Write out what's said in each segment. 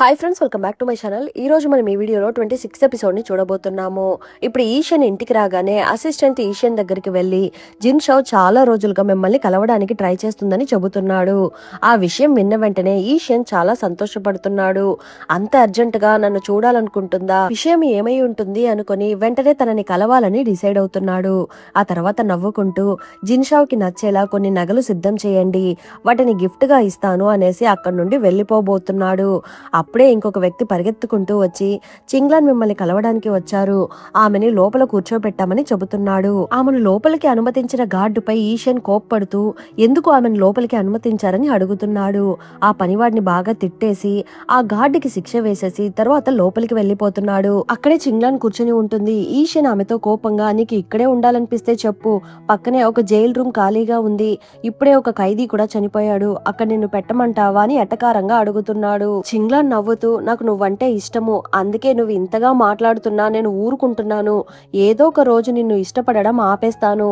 Hi friends, welcome back to my channel. ఈ రోజు మనం ఈ వీడియోలో 26th ఎపిసోడ్ని చూడబోతున్నాము. ఇప్పుడు ఈషన్ ఇంటికి రాగానే అసిస్టెంట్ ఈషన్ దగ్గరికి వెళ్ళి జిన్ షౌ చాలా రోజులుగా మిమ్మల్ని కలవడానికి ట్రై చేస్తుందని చెబుతున్నాడు. ఆ విషయం విన్న వెంటనే ఈషన్ చాలా సంతోషపడుతున్నాడు. అంత అర్జెంటుగా నన్ను చూడాలనుకుంటుందా, విషయం ఏమై ఉంటుంది అనుకుని వెంటనే తనని కలవాలని డిసైడ్ అవుతున్నాడు. ఆ తర్వాత నవ్వుకుంటూ జిన్ షౌకి నచ్చేలా కొన్ని నగలు సిద్ధం చేయండి, వాటిని గిఫ్ట్ గా ఇస్తాను అనేసి అక్కడి నుండి వెళ్ళిపోబోతున్నాడు. అప్పుడే ఇంకొక వ్యక్తి పరిగెత్తుకుంటూ వచ్చి చింగ్లాన్ మిమ్మల్ని కలవడానికి వచ్చారు, ఆమెని లోపల కూర్చోబెట్టామని చెబుతున్నాడు. ఆమెను లోపలికి అనుమతించిన గార్డుపై ఈషన్ కోప్పడుతూ ఎందుకు ఆమెను లోపలికి అనుమతించారని అడుగుతున్నాడు. ఆ పనివాడిని బాగా తిట్టేసి ఆ గార్డుకి శిక్ష వేసేసి తర్వాత లోపలికి వెళ్లిపోతున్నాడు. అక్కడే చింగ్లాన్ కూర్చొని ఉంటుంది. ఈషన్ ఆమెతో కోపంగా నీకు ఇక్కడే ఉండాలనిపిస్తే చెప్పు, పక్కనే ఒక జైల్ రూమ్ ఖాళీగా ఉంది, ఇప్పుడే ఒక ఖైదీ కూడా చనిపోయాడు, అక్కడ నిన్ను పెట్టమంటావా అని ఎటకారంగా అడుగుతున్నాడు. చింగ్లాన్ నవ్వుతూ నాకు నువ్వంటే ఇష్టము, అందుకే నువ్వు ఇంతగా మాట్లాడుతున్నా నేను ఊరుకుంటున్నాను, ఏదో ఒక రోజు నిన్ను ఇష్టపడడం ఆపేస్తాను,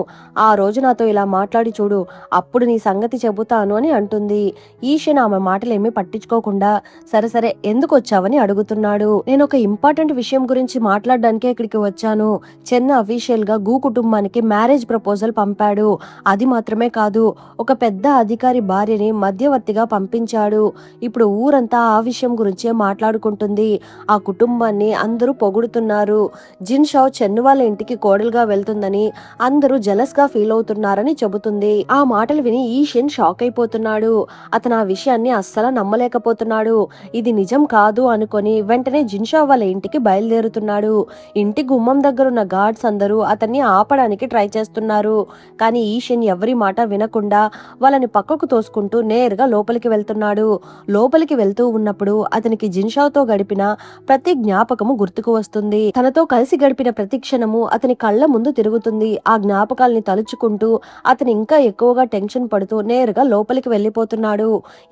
ఆ రోజు నాతో ఇలా మాట్లాడి చూడు, అప్పుడు నీ సంగతి చెబుతాను అని అంటుంది. ఈషన్ ఆమె మాటలేమీ పట్టించుకోకుండా సరే సరే ఎందుకు వచ్చావని అడుగుతున్నాడు. నేను ఒక ఇంపార్టెంట్ విషయం గురించి మాట్లాడడానికే ఇక్కడికి వచ్చాను. చెన్న అఫీషియల్ గా గు కుటుంబానికి మ్యారేజ్ ప్రపోజల్ పంపాడు, అది మాత్రమే కాదు ఒక పెద్ద అధికారి భార్యని మధ్యవర్తిగా పంపించాడు. ఇప్పుడు ఊరంతా ఆ విషయం గురించే మాట్లాడుకుంటుంది. ఆ కుటుంబాన్ని అందరూ పొగుడుతున్నారు. జిన్ షౌ చెన్ను వాళ్ళ ఇంటికి కోడలుగా వెళ్తుందని అందరూ జెలస్ గా ఫీల్ అవుతున్నారని చెబుతుంది. ఆ మాటలు విని ఈషన్ షాక్ అయిపోతున్నాడు. అతను ఆ విషయాన్ని అస్సలు నమ్మలేకపోతున్నాడు. ఇది నిజం కాదు అనుకొని వెంటనే జిన్ షౌ వాళ్ళ ఇంటికి బయలుదేరుతున్నాడు. ఇంటి గుమ్మం దగ్గర ఉన్న గార్డ్స్ అందరూ అతన్ని ఆపడానికి ట్రై చేస్తున్నారు. కానీ ఈషన్ ఎవరి మాట వినకుండా వాళ్ళని పక్కకు తోసుకుంటూ నేరుగా లోపలికి వెళ్తున్నాడు. లోపలికి వెళ్తూ ఉన్నప్పుడు అతనికి జిన్ షౌతో గడిపిన ప్రతి జ్ఞాపకము గుర్తుకు వస్తుంది. తనతో కలిసి గడిపిన ప్రతి క్షణము అతని కళ్ళ ముందు తిరుగుతుంది. ఆ జ్ఞాపకాల్ని తలుచుకుంటూ అతను ఇంకా ఎక్కువగా టెన్షన్ పడుతూ నేరుగా లోపలికి వెళ్లిపోతున్నాడు.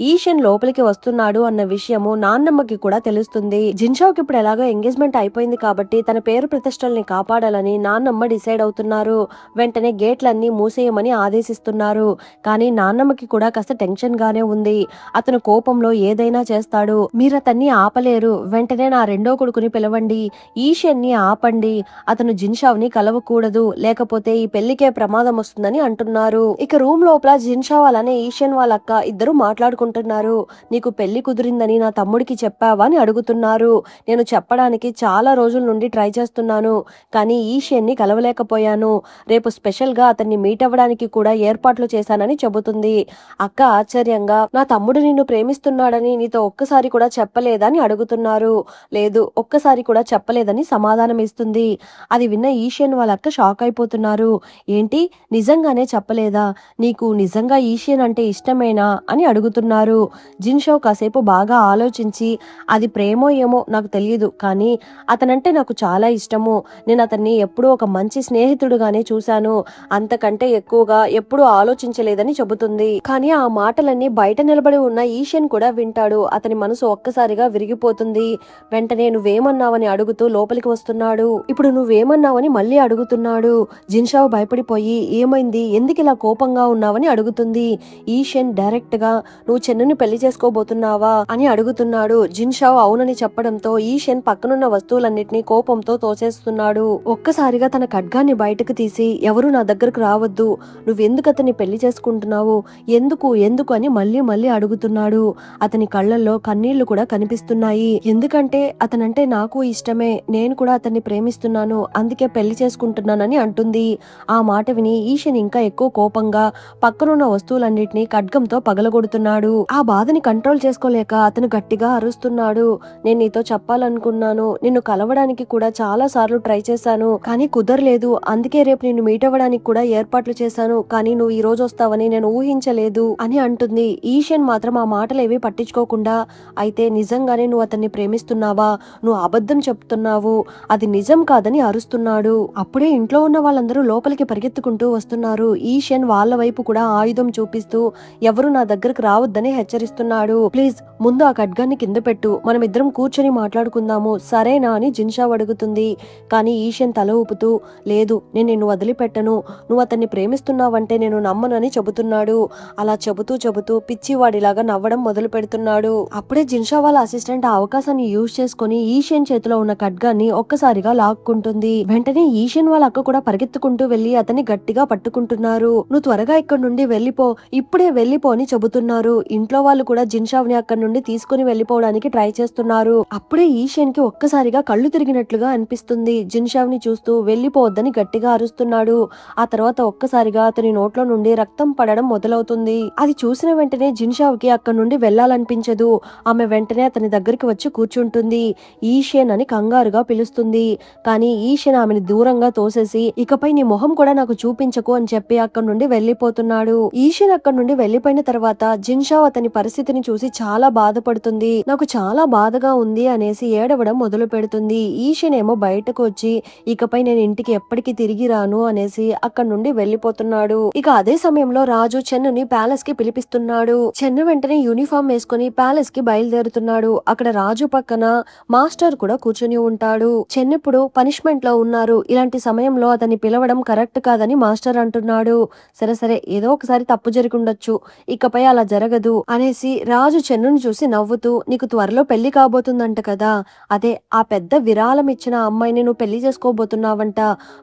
ఈషన్ లోపలికి వస్తున్నాడు అన్న విషయము నాన్నమ్మకి కూడా తెలుస్తుంది. జిన్ షౌకి ఇప్పుడు ఎలాగో ఎంగేజ్మెంట్ అయిపోయింది కాబట్టి తన పేరు ప్రతిష్టల్ని కాపాడాలని నాన్నమ్మ డిసైడ్ అవుతున్నారు. వెంటనే గేట్లన్నీ మూసేయమని ఆదేశిస్తున్నారు. కానీ నాన్నమ్మకి కూడా కాస్త టెన్షన్ గానే ఉంది. అతను కోపంలో ఏదైనా చేస్తాడు, మీరతన్ని ఆపలేరు, వెంటనే నా రెండో కొడుకుని పిలవండి, ఈషన్ ని ఆపండి, అతను జిన్ షౌ ని కలవకూడదు, లేకపోతే ఈ పెళ్లికే ప్రమాదం వస్తుందని అంటున్నారు. ఇక రూమ్ లోపల జిన్ షౌ అలానే ఈషన్ వాళ్ళ అక్క ఇద్దరు మాట్లాడుకుంటున్నారు. నీకు పెళ్లి కుదిరిందని నా తమ్ముడికి చెప్పావా అని అడుగుతున్నారు. నేను చెప్పడానికి చాలా రోజుల నుండి ట్రై చేస్తున్నాను, కానీ ఈషన్ ని కలవలేకపోయాను, రేపు స్పెషల్ గా అతన్ని మీట్ అవ్వడానికి కూడా ఏర్పాట్లు చేశానని చెబుతుంది. అక్క ఆశ్చర్యంగా నా తమ్ముడు నిన్ను ప్రేమిస్తున్నాడని నీతో ఒక్కసారి కూడా చెప్పలేదని అడుగుతున్నారు. లేదు, ఒక్కసారి కూడా చెప్పలేదని సమాధానం ఇస్తుంది. అది విన్న ఈషన్ వాళ్ళ అక్క షాక్ అయిపోతున్నారు. ఏంటి, నిజంగానే చెప్పలేదా, నీకు నిజంగా ఈషన్ అంటే ఇష్టమేనా అని అడుగుతున్నారు. జిన్ షౌ కాసేపు బాగా ఆలోచించి అది ప్రేమో ఏమో నాకు తెలియదు, కానీ అతనంటే నాకు చాలా ఇష్టము, నేను అతన్ని ఎప్పుడూ ఒక మంచి స్నేహితుడుగానే చూశాను, అంతకంటే ఎక్కువగా ఎప్పుడూ ఆలోచించలేదని చెబుతుంది. కానీ ఆ మాటలన్నీ బయట నిలబడి ఉన్న ఈషన్ కూడా వింటాడు. అతని మనసు ఒక్కసారిగా విరిగిపోతుంది. వెంటనే నువ్వేమన్నావని అడుగుతూ లోపలికి వస్తున్నాడు. ఇప్పుడు నువ్వేమన్నావని మళ్ళీ అడుగుతున్నాడు. జిన్ షౌ భయపడిపోయి ఏమైంది, ఎందుకు ఇలా కోపంగా ఉన్నావని అడుగుతుంది. ఈషన్ డైరెక్ట్ గా నువ్వు చెన్నుని పెళ్లి చేసుకోబోతున్నావా అని అడుగుతున్నాడు. జిన్ షౌ అవునని చెప్పడంతో ఈషన్ పక్కనున్న వస్తువులన్నిటినీ కోపంతో తోసేస్తున్నాడు. ఒక్కసారిగా తన ఖడ్గాన్ని బయటకు తీసి ఎవరు నా దగ్గరకు రావద్దు, నువ్వెందుకు అతన్ని పెళ్లి చేసుకుంటున్నావు, ఎందుకు ఎందుకు అని మళ్ళీ మళ్ళీ అడుగుతున్నాడు. అతని కళ్ళల్లో కన్నీళ్లు కూడా కనిపిస్తున్నాయి. ఎందుకంటే అతనంటే నాకు ఇష్టమే, నేను కూడా అతన్ని ప్రేమిస్తున్నాను, అందుకే పెళ్లి చేసుకుంటున్నానని అంటుంది. ఆ మాట విని ఈషన్ ఇంకా ఎక్కువ కోపంగా పక్కనున్న వస్తువులన్నిటినీ ఖడ్గంతో పగలగొడుతున్నాడు. ఆ బాధని కంట్రోల్ చేసుకోలేక అతను గట్టిగా అరుస్తున్నాడు. నేను నీతో చెప్పాలనుకున్నాను, నిన్ను కలవడానికి కూడా చాలా సార్లు ట్రై చేశాను, కానీ కుదరలేదు, అందుకే రేపు నిన్ను మీట్ అవ్వడానికి కూడా ఏర్పాట్లు చేశాను, కానీ నువ్వు ఈ రోజు వస్తావని నేను ఊహించలేదు అని అంటుంది. ఈషన్ మాత్రం ఆ మాటలేవి పట్టించుకోకుండా అయితే నిజంగానే నువ్వు అతన్ని ప్రేమిస్తున్నావా, నువ్వు అబద్ధం చెప్తున్నావు, అది నిజం కాదని అరుస్తున్నాడు. అప్పుడే ఇంట్లో ఉన్న వాళ్ళందరూ లోపలికి పరిగెత్తుకుంటూ వస్తున్నారు. ఈషన్ వాళ్ళ వైపు కూడా ఆయుధం చూపిస్తూ ఎవరు నా దగ్గరకు రావద్దని హెచ్చరిస్తున్నాడు. ప్లీజ్ ముందు ఆ ఖడ్గాన్ని కింద పెట్టు, మనం ఇద్దరం కూర్చొని మాట్లాడుకుందాము, సరేనా అని జిన్ షౌ అడుగుతుంది. కానీ ఈషన్ తల ఊపుతూ లేదు, నేను నిన్ను వదిలిపెట్టను, నువ్వు అతన్ని ప్రేమిస్తున్నావంటే నేను నమ్మనని చెబుతున్నాడు. అలా చెబుతూ చెబుతూ పిచ్చివాడిలాగా నవ్వడం మొదలు పెడుతున్నాడు. అప్పుడే జిన్ షౌ వాళ్ళ అసిస్టెంట్ ఆ అవకాశాన్ని యూజ్ చేసుకుని ఈషన్ చేతిలో ఉన్న ఖడ్గాన్ని ఒక్కసారిగా లాక్కుంటుంది. వెంటనే ఈషన్ వాళ్ళ అక్క కూడా పరిగెత్తుకుంటూ వెళ్లి అతన్ని గట్టిగా పట్టుకుంటున్నారు. నువ్వు త్వరగా ఇక్కడ నుండి వెళ్లిపో, ఇప్పుడే వెళ్లిపో అని చెబుతున్నారు. ఇంట్లో వాళ్ళు కూడా జిన్షావ్ ని అక్కడ నుండి తీసుకుని వెళ్లిపోవడానికి ట్రై చేస్తున్నారు. అప్పుడే ఈషన్ కి ఒక్కసారిగా కళ్ళు తిరిగినట్లుగా అనిపిస్తుంది. జిన్షావ్ ని చూస్తూ వెళ్లిపోవద్దని గట్టిగా అరుస్తున్నాడు. ఆ తర్వాత ఒక్కసారిగా అతని నోట్లో నుండి రక్తం పడడం మొదలవుతుంది. అది చూసిన వెంటనే జిన్షావ్ కి అక్కడ నుండి వెళ్లాలనిపించదు. ఆమె వెంటనే అతని దగ్గరికి వచ్చి కూర్చుంటుంది. ఈషన్ అని కంగారుగా పిలుస్తుంది. కానీ ఈషన్ ఆమెను దూరంగా తోసేసి ఇకపై నీ మొహం కూడా నాకు చూపించకు అని చెప్పి అక్కడ నుండి వెళ్లిపోతున్నాడు. ఈషన్ అక్కడ నుండి వెళ్లిపోయిన తర్వాత జిన్షావ్ అతని పరిస్థితిని చూసి చాలా బాధపడుతుంది. నాకు చాలా బాధగా ఉంది అనేసి ఏడవడం మొదలు పెడుతుంది. ఈషన్ ఏమో బయటకు వచ్చి ఇకపై నేను ఇంటికి ఎప్పటికీ తిరిగి రాను అనేసి అక్కడ నుండి వెళ్లిపోతున్నాడు. ఇక అదే సమయంలో రాజు చెన్నుని ప్యాలెస్ కి పిలిపిస్తున్నాడు. చెన్ను వెంటనే యూనిఫామ్ వేసుకుని ప్యాలెస్ కి బయలుదేరుతున్నాడు. అక్కడ రాజు పక్కన మాస్టర్ కూడా కూర్చుని ఉంటాడు. చెన్నిప్పుడు పనిష్మెంట్ లో ఉన్నారు. ఇలాంటి సమయంలో అతన్ని పిలవడం కరెక్ట్ కాదని మాస్టర్ అంటున్నాడు. సరే సరే ఏదో ఒకసారి తప్పు జరిగి ఉండొచ్చు, ఇకపై అలా జరగదు అనేసి రాజు చెన్నుని చూసి నవ్వుతూ నీకు త్వరలో పెళ్లి కాబోతుందంట కదా, అదే ఆ పెద్ద విరాళం ఇచ్చిన అమ్మాయిని నువ్వు పెళ్లి చేసుకోబోతున్నావంట.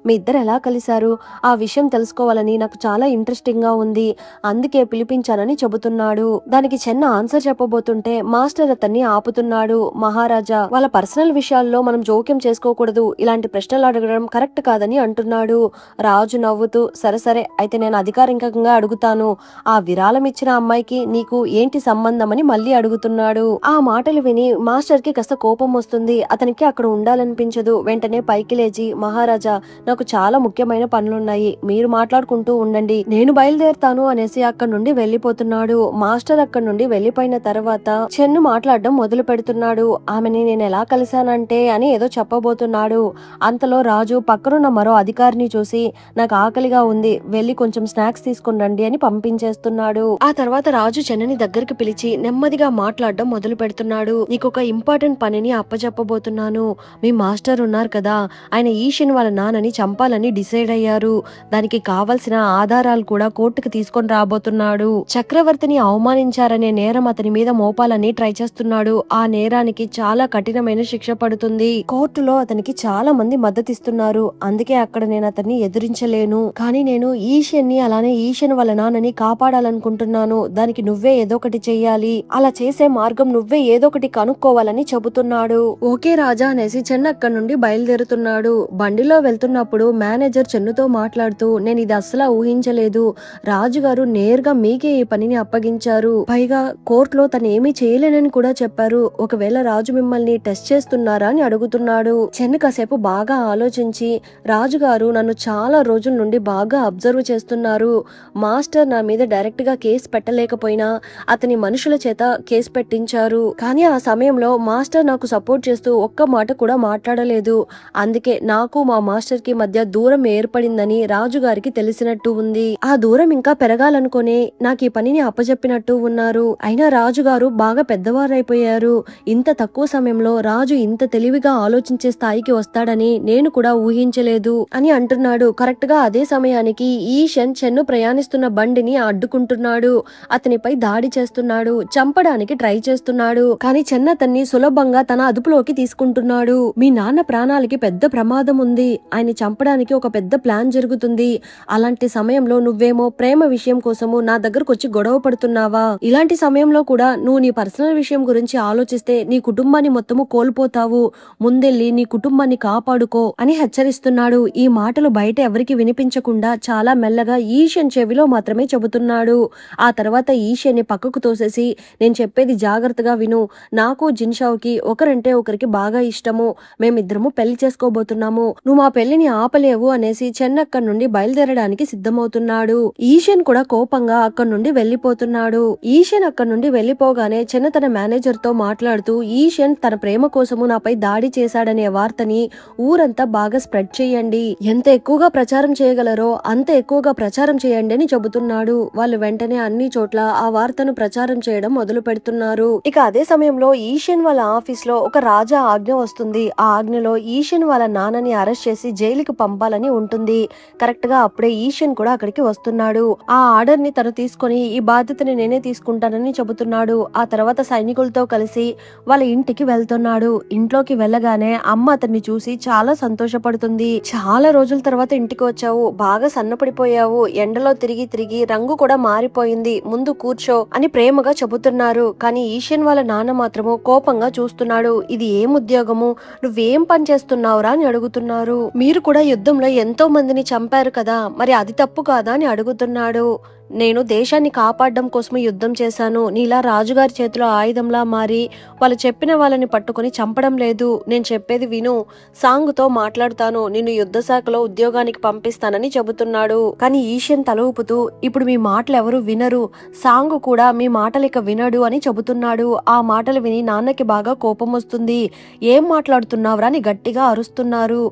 మీ ఇద్దరు ఎలా కలిశారు ఆ విషయం తెలుసుకోవాలని నాకు చాలా ఇంట్రెస్టింగ్ గా ఉంది, అందుకే పిలిపించానని చెబుతున్నాడు. దానికి చెన్న ఆన్సర్ చెప్పబోతుంటే మాస్టర్ అతన్ని ఆపుతున్నాడు. మహారాజా వాళ్ళ పర్సనల్ విషయాల్లో మనం జోక్యం చేసుకోకూడదు, ఇలాంటి ప్రశ్నలు అడగడం కరెక్ట్ కాదని అంటున్నాడు. రాజు నవ్వుతూ సరే సరే అయితే నేను అధికారికంగా అడుగుతాను, ఆ విరాళం ఇచ్చిన అమ్మాయికి నీకు ఏంటి సంబంధం అని మళ్ళీ అడుగుతున్నాడు. ఆ మాటలు విని మాస్టర్ కి కాస్త కోపం వస్తుంది. అతనికి అక్కడ ఉండాలనిపించదు. వెంటనే పైకి లేచి మహారాజా నాకు చాలా ముఖ్యమైన పనులున్నాయి, మీరు మాట్లాడుకుంటూ ఉండండి, నేను బయలుదేరుతాను అనేసి అక్కడ నుండి వెళ్లిపోతున్నాడు. మాస్టర్ అక్కడ నుండి వెళ్లిపోయిన తర్వాత చెన్ను మాట్లాడడం మొదలు పెడుతున్నాడు. ఆమెని నేను ఎలా కలిశానంటే అని ఏదో చెప్పబోతున్నాడు. అంతలో రాజు పక్కనున్న మరో అధికారిని చూసి నాకు ఆకలిగా ఉంది, వెళ్లి కొంచెం స్నాక్స్ తీసుకుని రండి అని పంపించేస్తున్నాడు. ఆ తర్వాత రాజు చెన్నని దగ్గరికి పిలిచి నెమ్మదిగా మాట్లాడడం మొదలు పెడుతున్నాడు. నీకొక ఇంపార్టెంట్ పనిని అప్పచెప్పబోతున్నాను. మీ మాస్టర్ ఉన్నారు కదా, ఆయన ఈషన్ వాళ్ళ నాన్నని చంపాలని డిసైడ్ అయ్యారు. దానికి కావలసిన ఆధారాలు కూడా కోర్టుకు తీసుకొని రాబోతున్నాడు. చక్రవర్తిని అవమానించారనే నేరం అతని మీద మోపాలని ట్రై చేస్తున్నాడు. ఆ నేరానికి చాలా కఠినమైన శిక్ష పడుతుంది. కోర్టులో అతనికి చాలా మంది మద్దతిస్తున్నారు. అందుకే అక్కడ నేను అతన్ని ఎదిరించలేను. కానీ నేను ఈషన్ ని అలానే ఈషన్ వాళ్ళ నాన్నని కాపాడాలనుకుంటున్నాను. దానికి నువ్వే ఏదో ఒకటి చెయ్యాలి. అలా చేసే మార్గం నువ్వే ఏదో ఒకటి కనుక్కోవాలని చెబుతున్నాడు. ఓకే రాజా అనేసి చెన్న అక్కడ నుండి బయలుదేరుతున్నాడు. బండిలో వెళ్తున్నప్పుడు మేనేజర్ చెన్నుతో మాట్లాడుతూ నేను ఇది అస్సలు ఊహించలేదు, రాజుగారు నేరుగా మీకే ఈ పనిని అప్పగించారు, పైగా కోర్టులో తను ఏమీ చేయలేనని కూడా చెప్పారు. ఒకవేళ రాజు మిమ్మల్ని టెస్ట్ చేస్తున్నారా అని అడుగుతున్నాడు. చెన్ను కాసేపు బాగా ఆలోచించి రాజుగారు నన్ను చాలా రోజుల నుండి బాగా అబ్జర్వ్ చేస్తున్నారు. మాస్టర్ నా మీద డైరెక్ట్ గా కేసు పెట్టలేకపోయినా అతని మనుషుల చేత కేసు పెట్టించారు. కానీ ఆ సమయంలో మాస్టర్ నాకు సపోర్ట్ చేస్తూ ఒక్క మాట కూడా మాట్లాడలేదు. అందుకే నాకు మా మాస్టర్ కి మధ్య దూరం ఏర్పడిందని రాజుగారికి తెలిసినట్టు ఉంది. ఆ దూరం ఇంకా పెరగాలనుకునే నాకు ఈ పనిని అప్పజెప్పినట్టు ఉన్నారు. అయినా రాజుగారు బాగా పెద్దవారైపోయారు. ఇంత తక్కువ సమయంలో రాజు ఇంత తెలివిగా ఆలోచించే స్థాయికి వస్తాడని నేను కూడా ఊహించలేదు అని అంటున్నాడు. కరెక్ట్ గా అదే సమయానికి ఈషన్ చెన్ను ప్రయాణిస్తున్న బండిని అడ్డుకుంటున్నాడు. అతనిపై దాడి చేస్తున్నాడు. చంపడానికి ట్రై చేస్తున్నాడు. కానీ చెన్న అతన్ని సులభంగా తన అదుపులోకి తీసుకుంటున్నాడు. మీ నాన్న ప్రాణాలకి పెద్ద ప్రమాదం ఉంది, ఆయన చంపడానికి ఒక పెద్ద ప్లాన్ జరుగుతుంది. అలాంటి సమయంలో నువ్వేమో ప్రేమ విషయం కోసము నా దగ్గరకు వచ్చి గొడవ పడుతున్నావా? ఇలాంటి సమయంలో కూడా నువ్వు నీ పర్సనల్ విషయం గురించి ఆలోచిస్తే నీ కుటుంబాన్ని మొత్తము కోల్పోతావు. ముందెళ్ళి నీ కుటుంబాన్ని కాపాడుకో అని హెచ్చరిస్తున్నాడు. ఈ మాటలు బయట ఎవరికి వినిపించకుండా చాలా మెల్లగా ఈషన్ చెవిలో మాత్రమే చెబుతున్నాడు. ఆ తర్వాత ఈషన్ ని పక్కకు తోసేసి నేను చెప్పేది జాగ్రత్తగా విను, నాకు జిన్షావ్కి ఒకరంటే ఒకరికి బాగా ఇష్టము, మేమిద్దరము పెళ్లి చేసుకోబోతున్నాము, నువ్వు మా పెళ్లిని ఆపలేవు అనేసి చెన్న అక్కడి నుండి బయలుదేరడానికి సిద్ధమవుతున్నాడు. ఈషన్ కూడా కోపంగా అక్కడి నుండి వెళ్లిపోతున్నాడు. ఈషన్ అక్కడి నుండి వెళ్లిపోగానే చెన్న తన మేనేజర్ తో మాట్లాడుతూ ఈషన్ తన ప్రేమ కోసము నాపై దాడి చేశాడనే వార్తని ఊరంతా బాగా స్ప్రెడ్ చేయండి, ఎంత ఎక్కువగా ప్రచారం చేయగలరో అంత ఎక్కువగా ప్రచారం చేయండి అని చెబుతున్నాడు. వాళ్ళు వెంటనే అన్ని చోట్ల ఆ వార్తను ప్రచారం చేయడం మొదలు పెడుతున్నారు. ఇక అదే సమయంలో ఈషన్ వాళ్ళ ఆఫీస్ లో ఒక రాజా ఆజ్ఞ వస్తుంది. ఆ ఆజ్ఞలో ఈషన్ వాళ్ళ నాన్నని అరెస్ట్ చేసి జైలుకి పంపాలని ఉంటుంది. కరెక్ట్ గా అప్పుడే ఈషన్ కూడా అక్కడికి వస్తున్నాడు. ఆ ఆర్డర్ ని తను తీసుకొని ఈ బాధ్యతని నేనే తీసుకుంటానని చెబుతున్నాడు. ఆ తర్వాత సైనికులు బంధువులతో కలిసి వాళ్ళ ఇంటికి వెళ్తున్నాడు. ఇంట్లోకి వెళ్ళగానే అమ్మ అతన్ని చూసి చాలా సంతోషపడుతుంది. చాలా రోజుల తర్వాత ఇంటికి వచ్చావు, బాగా సన్నపడిపోయావు, ఎండలో తిరిగి తిరిగి రంగు కూడా మారిపోయింది, ముందు కూర్చో అని ప్రేమగా చెబుతున్నారు. కానీ ఈషన్ వాళ్ళ నాన్న మాత్రము కోపంగా చూస్తున్నాడు. ఇది ఏం ఉద్యోగము, నువ్వేం పని చేస్తున్నావురా అని అడుగుతున్నారు. మీరు కూడా యుద్ధంలో ఎంతో మందిని చంపారు కదా, మరి అది తప్పు కాదా అని అడుగుతున్నాడు. నేను దేశాన్ని కాపాడడం కోసమే యుద్ధం చేశాను, నీలా రాజుగారి చేతిలో ఆయుధంలా మారి వాళ్ళు చెప్పిన వాళ్ళని పట్టుకుని చంపడం లేదు. నేను చెప్పేది విను, సాంగ్తో మాట్లాడుతాను, నిన్ను యుద్ధ శాఖలో ఉద్యోగానికి పంపిస్తానని చెబుతున్నాడు. కానీ ఈషన్ తల ఊపుతూ ఇప్పుడు మీ మాటలు ఎవరు వినరు, సాంగ్ కూడా మీ మాటలు ఇక వినడు అని చెబుతున్నాడు. ఆ మాటలు విని నాన్నకి బాగా కోపం వస్తుంది. ఏం మాట్లాడుతున్నావురా అని గట్టిగా అరుస్తున్నారు.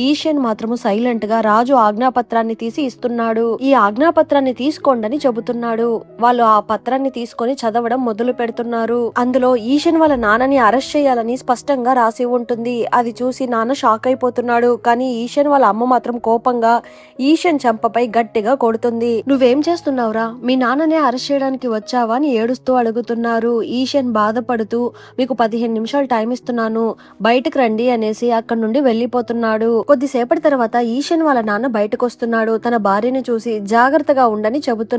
ఈషన్ మాత్రము సైలెంట్ గా రాజు ఆజ్ఞాపత్రాన్ని తీసి ఇస్తున్నాడు. ఈ ఆజ్ఞాపత్రాన్ని తీసుకోండి అని చెబుతున్నాడు. వాళ్ళు ఆ పత్రాన్ని తీసుకొని చదవడం మొదలు పెడుతున్నారు. అందులో ఈషన్ వాళ్ళ నాన్నని అరెస్ట్ చేయాలని స్పష్టంగా రాసి ఉంటుంది. అది చూసి నాన్న షాక్ అయిపోతున్నాడు. కానీ ఈషన్ వాళ్ళ అమ్మ మాత్రం కోపంగా ఈషన్ చంపపై గట్టిగా కొడుతుంది. నువ్వేం చేస్తున్నావురా, మీ నాన్ననే అరెస్ట్ చేయడానికి వచ్చావా అని ఏడుస్తూ అడుగుతున్నారు. ఈషన్ బాధపడుతూ మీకు 15 నిమిషాలు టైం ఇస్తున్నాను, బయటకు రండి అనేసి అక్కడి నుండి వెళ్లిపోతున్నాడు. కొద్దిసేపటి తర్వాత ఈషన్ వాళ్ళ నాన్న బయటకు వస్తున్నాడు. తన భార్యని చూసి జాగ్రత్తగా ఉండని చెబుతున్నాడు.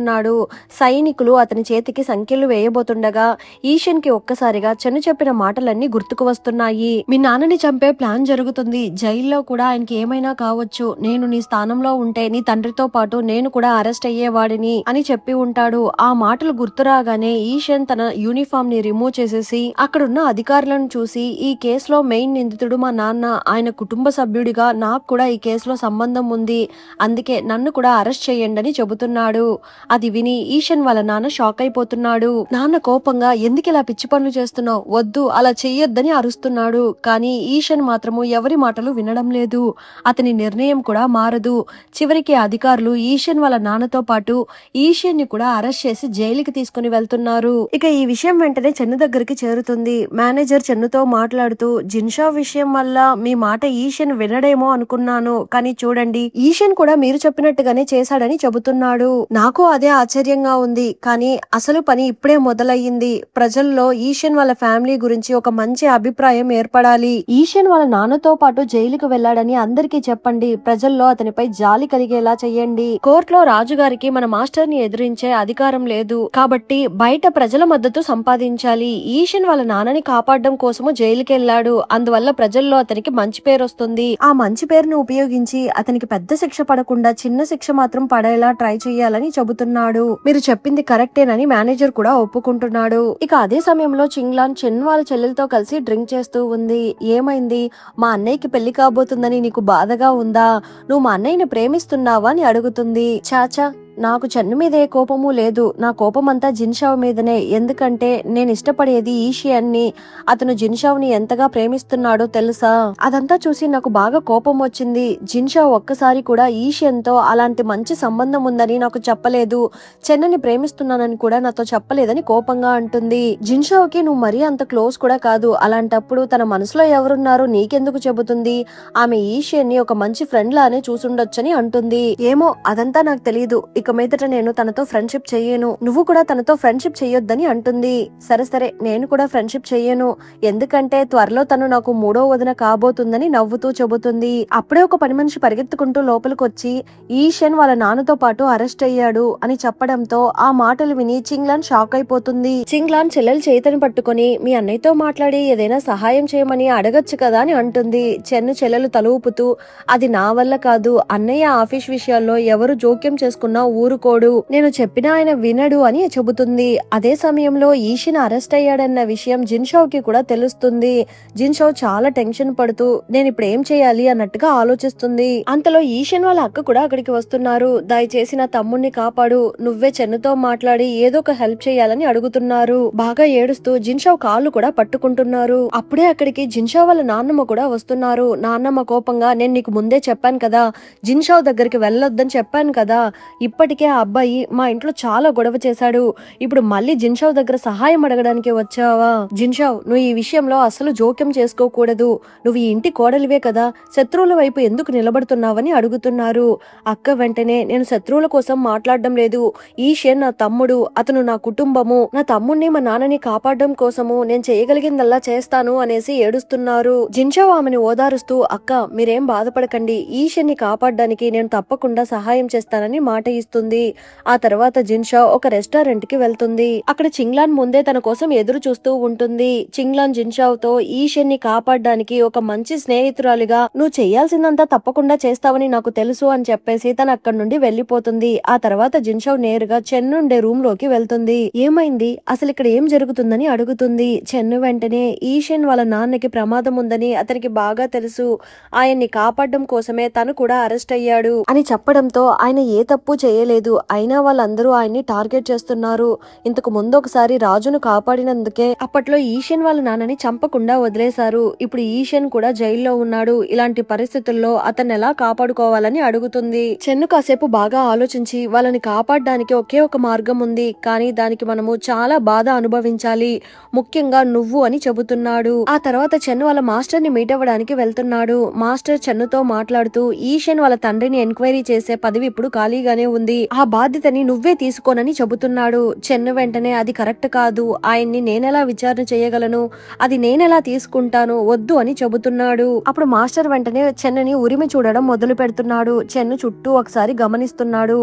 సైనికులు అతని చేతికి సంఖ్యలు వేయబోతుండగా ఈషన్ కి ఒక్కసారిగా చెన్ను చెప్పిన మాటలన్నీ గుర్తుకు వస్తున్నాయి. మీ నాన్నని చంపే ప్లాన్ జరుగుతుంది, జైల్లో కూడా ఆయనకి ఏమైనా కావచ్చు, నేను నీ స్థానంలో ఉంటే నీ తండ్రితో పాటు నేను కూడా అరెస్ట్ అయ్యేవాడిని అని చెప్పి ఉంటాడు. ఆ మాటలు గుర్తురాగానే ఈషన్ తన యూనిఫామ్ ని రిమూవ్ చేసేసి అక్కడున్న అధికారులను చూసి ఈ కేసులో మెయిన్ నిందితుడు మా నాన్న, ఆయన కుటుంబ సభ్యుడిగా నాకు కూడా ఈ కేసులో సంబంధం ఉంది, అందుకే నన్ను కూడా అరెస్ట్ చేయండి అని చెబుతున్నాడు. అది విని ఈషన్ వాళ్ళ నాన్న షాక్ అయిపోతున్నాడు. నాన్న కోపంగా ఎందుకు ఇలా పిచ్చి పనులు చేస్తున్నావు, వద్దు అలా చెయ్యొద్దని అరుస్తున్నాడు. కానీ ఈషన్ మాత్రము ఎవరి మాటలు వినడం లేదు. అతని నిర్ణయం కూడా మారదు. చివరికి అధికారులు ఈషన్ వాళ్ళ నాన్నతో పాటు ఈషన్ ని కూడా అరెస్ట్ చేసి జైలుకి తీసుకుని వెళ్తున్నారు. ఇక ఈ విషయం వెంటనే చెన్ను దగ్గరికి చేరుతుంది. మేనేజర్ చెన్నుతో మాట్లాడుతూ జిన్షా విషయం వల్ల మీ మాట ఈషన్ వినడేమో అనుకున్నాను, కానీ చూడండి ఈషన్ కూడా మీరు చెప్పినట్టుగానే చేశాడని చెబుతున్నాడు. నాకు అదే ఆశ్చర్యంగా ఉంది, కానీ అసలు పని ఇప్పుడే మొదలయ్యింది. ప్రజల్లో ఈషన్ వాళ్ళ ఫ్యామిలీ గురించి ఒక మంచి అభిప్రాయం ఏర్పడాలి. ఈషన్ వాళ్ళ నాన్నతో పాటు జైలుకు వెళ్లాడని అందరికీ చెప్పండి. ప్రజల్లో అతనిపై జాలి కలిగేలా చెయ్యండి. కోర్టులో రాజుగారికి మన మాస్టర్ ని ఎదిరించే అధికారం లేదు, కాబట్టి బయట ప్రజల మద్దతు సంపాదించాలి. ఈషన్ వాళ్ళ నాన్నని కాపాడడం కోసము జైలుకి వెళ్లాడు, అందువల్ల ప్రజల్లో అతనికి మంచి పేరు వస్తుంది. ఆ మంచి పేరును ఉపయోగించి అతనికి పెద్ద శిక్ష పడకుండా చిన్న శిక్ష మాత్రం పడేలా ట్రై చేయాలని చెబుతున్నాడు. మీరు చెప్పింది కరెక్టేనని మేనేజర్ కూడా ఒప్పుకుంటున్నాడు. ఇక అదే సమయంలో చింగ్లాన్ చెన్ వాళ్ళ చెల్లెలతో కలిసి డ్రింక్ చేస్తూ ఉంది. ఏమైంది, మా అన్నయ్యకి పెళ్లి కాబోతుందని నీకు బాధగా ఉందా, నువ్వు మా అన్నయ్యని ప్రేమిస్తున్నావా అని అడుగుతుంది. చాచా, నాకు చెన్ను మీద ఏ కోపము లేదు, నా కోపం అంతా జిన్షావ్ మీదనే, ఎందుకంటే నేను ఇష్టపడేది ఈషియన్ని, అతను జిన్షావ్ని ఎంతగా ప్రేమిస్తున్నాడో తెలుసా. అదంతా చూసి నాకు బాగా కోపం వచ్చింది. జిన్షావ్ ఒక్కసారి కూడా ఈషియన్తో అలాంటి మంచి సంబంధం ఉందని నాకు చెప్పలేదు, చెన్నని ప్రేమిస్తున్నానని కూడా నాతో చెప్పలేదని కోపంగా అంటుంది. జిన్షావ్కి నువ్వు మరీ అంత క్లోజ్ కూడా కాదు, అలాంటప్పుడు తన మనసులో ఎవరున్నారో నీకెందుకు చెబుతుంది, ఆమె ఈషియన్ని ఒక మంచి ఫ్రెండ్ లానే చూసుండొచ్చని అంటుంది. ఏమో అదంతా నాకు తెలియదు, ఇక మీదట నేను తనతో ఫ్రెండ్షిప్ చెయ్యను, నువ్వు కూడా తనతో ఫ్రెండ్షిప్ చెయ్యొద్దని అంటుంది. సరే సరే, నేను కూడా ఫ్రెండ్షిప్ చెయ్యను, ఎందుకంటే త్వరలో తను నాకు మూడో వదిన కాబోతుందని నవ్వుతూ చెబుతుంది. అప్పుడే ఒక పని మనిషి పరిగెత్తుకుంటూ లోపలికి వచ్చి ఈషన్ వాళ్ళ నాన్నతో పాటు అరెస్ట్ అయ్యాడు అని చెప్పడంతో ఆ మాటలు విని చింగ్లాన్ షాక్ అయిపోతుంది. చింగ్లాన్ చెల్లెలు చేతిని పట్టుకుని మీ అన్నయ్యతో మాట్లాడి ఏదైనా సహాయం చేయమని అడగచ్చు కదా అని అంటుంది. చెన్ను చెల్లెలు తల ఊపుతూ అది నా వల్ల కాదు, అన్నయ్య ఆఫీస్ విషయాల్లో ఎవరు జోక్యం చేసుకున్నా ఊరుకోడు, నేను చెప్పినా ఆయన వినడు అని చెబుతుంది. అదే సమయంలో ఈషన్ అరెస్ట్ అయ్యాడన్న విషయం జిన్షావ్ కి కూడా తెలుస్తుంది. జిన్షావ్ చాలా టెన్షన్ పడుతూ నేను ఇప్పుడు ఏం చేయాలి అన్నట్టుగా ఆలోచిస్తుంది. అంతలో ఈషన్ వాళ్ళ అక్క కూడా అక్కడికి వస్తున్నారు. దయచేసి నా తమ్ముణ్ణి కాపాడు, నువ్వే చెన్నుతో మాట్లాడి ఏదో ఒక హెల్ప్ చేయాలని అడుగుతున్నారు. బాగా ఏడుస్తూ జిన్షావ్ కాళ్ళు కూడా పట్టుకుంటున్నారు. అప్పుడే అక్కడికి జిన్షావ్ వాళ్ళ నాన్నమ్మ కూడా వస్తున్నారు. నాన్నమ్మ కోపంగా నేను నీకు ముందే చెప్పాను కదా, జిన్షావ్ దగ్గరికి వెళ్ళొద్దని చెప్పాను కదా, ఇప్పటికే ఆ అబ్బాయి మా ఇంట్లో చాలా గొడవ చేశాడు. ఇప్పుడు మళ్ళీ జిన్షావ్ దగ్గర సహాయం అడగడానికి వచ్చావా? జిన్షావ్, నువ్వు ఈ విషయంలో అసలు జోక్యం చేసుకోకూడదు. నువ్వు ఈ ఇంటి కోడలివే కదా, శత్రువుల వైపు ఎందుకు నిలబడుతున్నావని అడుగుతున్నారు. అక్క వెంటనే, నేను శత్రువుల కోసం మాట్లాడడం లేదు. ఈషన్ నా తమ్ముడు, అతను నా కుటుంబము. నా తమ్ముడిని మా నాన్నని కాపాడడం కోసము నేను చేయగలిగిందల్లా చేస్తాను అనేసి ఏడుస్తున్నారు. జిన్షావ్ ఆమెను ఓదారుస్తూ, అక్క మీరేం బాధపడకండి, ఈషన్ ని కాపాడడానికి నేను తప్పకుండా సహాయం చేస్తానని మాట ఇస్తుంది. ఆ తర్వాత జిన్షావ్ ఒక రెస్టారెంట్ కి వెళ్తుంది. అక్కడ చింగ్లాన్ ముందే తన కోసం ఎదురు చూస్తూ ఉంటుంది. చింగ్లాన్ జిన్షావ్ తో ఈషన్ ని కాపాడడానికి ఒక మంచి స్నేహితురాలిగా నువ్వు చేయాల్సిందంతా తప్పకుండా చేస్తావని నాకు తెలుసు అని చెప్పేసి తన అక్కడి నుండి వెళ్లిపోతుంది. ఆ తర్వాత జిన్షావ్ నేరుగా చెన్ను ఉండే రూమ్ లోకి వెళ్తుంది. ఏమైంది, అసలు ఇక్కడ ఏం జరుగుతుందని అడుగుతుంది. చెన్ను వెంటనే ఈషన్ వాళ్ళ నాన్నకి ప్రమాదం ఉందని అతనికి బాగా తెలుసు, ఆయన్ని కాపాడడం కోసమే తను కూడా అరెస్ట్ అయ్యాడు అని చెప్పడంతో ఆయన ఏ తప్పు చేయలేదు, అయినా వాళ్ళందరూ ఆయన్ని టార్గెట్ చేస్తున్నారు. ఇంతకు ముందు ఒకసారి రాజును కాపాడినందుకే అప్పట్లో ఈషన్ వాళ్ళ నాన్నని చంపకుండా వదిలేశారు. ఇప్పుడు ఈషన్ కూడా జైల్లో ఉన్నాడు. ఇలాంటి పరిస్థితుల్లో అతన్ని ఎలా కాపాడుకోవాలని అడుగుతుంది. చెన్ను కాసేపు బాగా ఆలోచించి, వాళ్ళని కాపాడడానికి ఒకే ఒక మార్గం ఉంది, కానీ దానికి మనము చాలా బాధ అనుభవించాలి, ముఖ్యంగా నువ్వు అని చెబుతున్నాడు. ఆ తర్వాత చెన్ను వాళ్ళ మాస్టర్ ని మీట్ అవ్వడానికి వెళ్తున్నాడు. మాస్టర్ చెన్నుతో మాట్లాడుతూ, ఈషన్ వాళ్ళ తండ్రిని ఎంక్వైరీ చేసే పదవి ఇప్పుడు ఖాళీగానే ఉంది, ఆ బాధ్యతని నువ్వే తీసుకోనని చెబుతున్నాడు. చెన్ను వెంటనే, అది కరెక్ట్ కాదు, ఆయన్ని నేనెలా విచారణ చేయగలను, అది నేనెలా తీసుకుంటాను, వద్దు అని చెబుతున్నాడు. అప్పుడు మాస్టర్ వెంటనే చెన్నుని ఉరిమి చూడడం మొదలు పెడుతున్నాడు. చెన్ను చుట్టూ ఒకసారి గమనిస్తున్నాడు.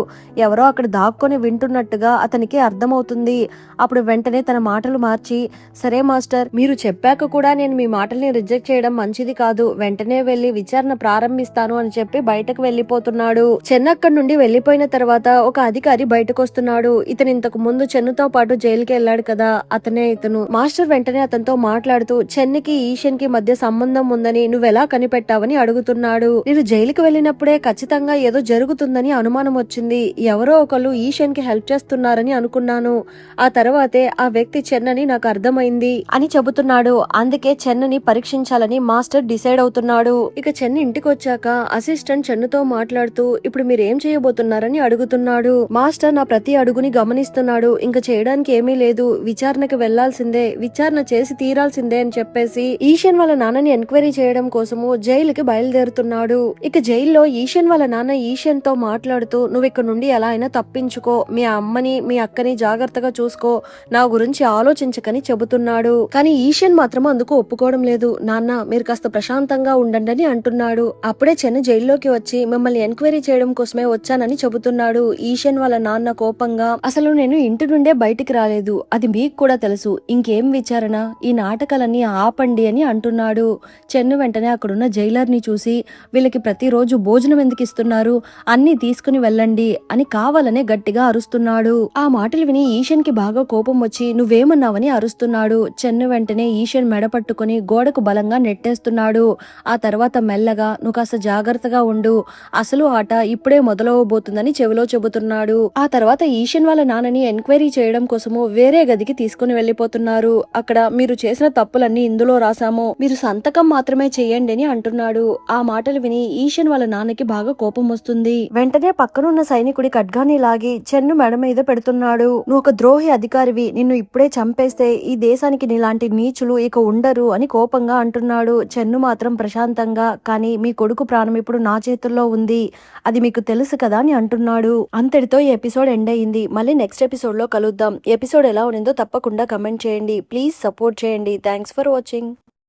ఎవరో అక్కడ దాక్కొని వింటున్నట్టుగా అతనికి అర్థమవుతుంది. అప్పుడు వెంటనే తన మాటలు మార్చి, సరే మాస్టర్, మీరు చెప్పాక కూడా నేను మీ మాటల్ని రిజెక్ట్ చేయడం మంచిది కాదు, వెంటనే వెళ్లి విచారణ ప్రారంభిస్తాను అని చెప్పి బయటకు వెళ్లిపోతున్నాడు. చెన్ను అక్కడి నుండి వెళ్లిపోయిన తర్వాత ఒక అధికారి బయటకు వస్తున్నాడు. ఇతను ఇంతకు ముందు చెన్నుతో పాటు జైలుకి వెళ్లాడు కదా, అతనే ఇతను. మాస్టర్ వెంటనే అతనితో మాట్లాడుతూ, చెన్నుకి ఈషన్ కి మధ్య సంబంధం ఉందని నువ్వెలా కనిపెట్టావని అడుగుతున్నాడు. నేను జైలుకి వెళ్లినప్పుడే ఖచ్చితంగా ఏదో జరుగుతుందని అనుమానం వచ్చింది, ఎవరో ఒకళ్ళు ఈషన్ కి హెల్ప్ చేస్తున్నారని అనుకున్నాను, ఆ తర్వాతే ఆ వ్యక్తి చెన్నని నాకు అర్థమైంది అని చెబుతున్నాడు. అందుకే చెన్నుని పరీక్షించాలని మాస్టర్ డిసైడ్ అవుతున్నాడు. ఇక చెన్ను ఇంటికి వచ్చాక అసిస్టెంట్ చెన్నుతో మాట్లాడుతూ, ఇప్పుడు మీరు ఏం చేయబోతున్నారని అడుగుతున్నాడు. మాస్టర్ నా ప్రతి అడుగుని గమనిస్తున్నాడు, ఇంకా చేయడానికి ఏమీ లేదు, విచారణకు వెళ్లాల్సిందే, విచారణ చేసి తీరాల్సిందే అని చెప్పేసి ఈషన్ వాళ్ళ నాన్నని ఎంక్వైరీ చేయడం కోసము జైలుకి బయలుదేరుతున్నాడు. ఇక జైల్లో ఈషన్ వాళ్ళ నాన్న ఈషన్ తో మాట్లాడుతూ, నువ్వు ఇక్కడ నుండి ఎలా అయినా తప్పించుకో, మీ అమ్మని మీ అక్కని జాగ్రత్తగా చూసుకో, నా గురించి ఆలోచించకని చెబుతున్నాడు. కానీ ఈషన్ మాత్రం అందుకు ఒప్పుకోవడం లేదు. నాన్న, మీరు కాస్త ప్రశాంతంగా ఉండండి అని అంటున్నాడు. అప్పుడే చెన్ను జైల్లోకి వచ్చి, మిమ్మల్ని ఎంక్వైరీ చేయడం కోసమే వచ్చానని చెబుతున్నాడు. ఈషన్ వాళ్ళ నాన్న కోపంగా, అసలు నేను ఇంటి నుండే బయటికి రాలేదు, అది మీకు కూడా తెలుసు, ఇంకేం విచారణ, ఈ నాటకాలన్నీ ఆపండి అని అంటున్నాడు. చెన్ను వెంటనే అక్కడున్న జైలర్ ని చూసి, వీళ్ళకి ప్రతిరోజు భోజనం ఎందుకు ఇస్తున్నారు, అన్ని తీసుకుని వెళ్ళండి అని కావాలనే గట్టిగా అరుస్తున్నాడు. ఆ మాటలు విని ఈషన్ కి బాగా కోపం వచ్చి, నువ్వేమన్నావని అరుస్తున్నాడు. చెన్ను వెంటనే ఈషన్ మెడ పట్టుకుని గోడకు బలంగా నెట్టేస్తున్నాడు. ఆ తర్వాత మెల్లగా, నువ్వు కాస్త జాగ్రత్తగా ఉండు, అసలు ఆట ఇప్పుడే మొదలవబోతుందని చెవిలో చెబుతున్నాడు. ఆ తర్వాత ఈషన్ వాళ్ళ నాన్నని ఎంక్వైరీ చేయడం కోసము వేరే గదికి తీసుకుని వెళ్లిపోతున్నారు. అక్కడ, మీరు చేసిన తప్పులన్నీ ఇందులో రాసాము, మీరు సంతకం మాత్రమే చెయ్యండి అని అంటున్నాడు. ఆ మాటలు విని ఈషన్ వాళ్ళ నాన్నకి బాగా కోపం వస్తుంది. వెంటనే పక్కనున్న సైనికుడి ఖడ్గాన్ని లాగి చెన్ను మెడ మీద పెడుతున్నాడు. నువ్వు ఒక ద్రోహి అధికారివి, నిన్ను ఇప్పుడే చంపేస్తే ఈ దేశానికి నీలాంటి నీచులు ఇక ఉండరు అని కోపంగా అంటున్నాడు. చెన్ను మాత్రం ప్రశాంతంగా, కానీ మీ కొడుకు ప్రాణం ఇప్పుడు నా చేతుల్లో ఉంది, అది మీకు తెలుసు కదా అని అంటున్నాడు. అంతటితో ఈ ఎపిసోడ్ ఎండ్ అయింది. మళ్ళీ నెక్స్ట్ ఎపిసోడ్ లో కలుద్దాం. ఎపిసోడ్ ఎలా ఉండిందో తప్పకుండా కమెంట్ చేయండి. ప్లీజ్ సపోర్ట్ చేయండి. Thanks for watching.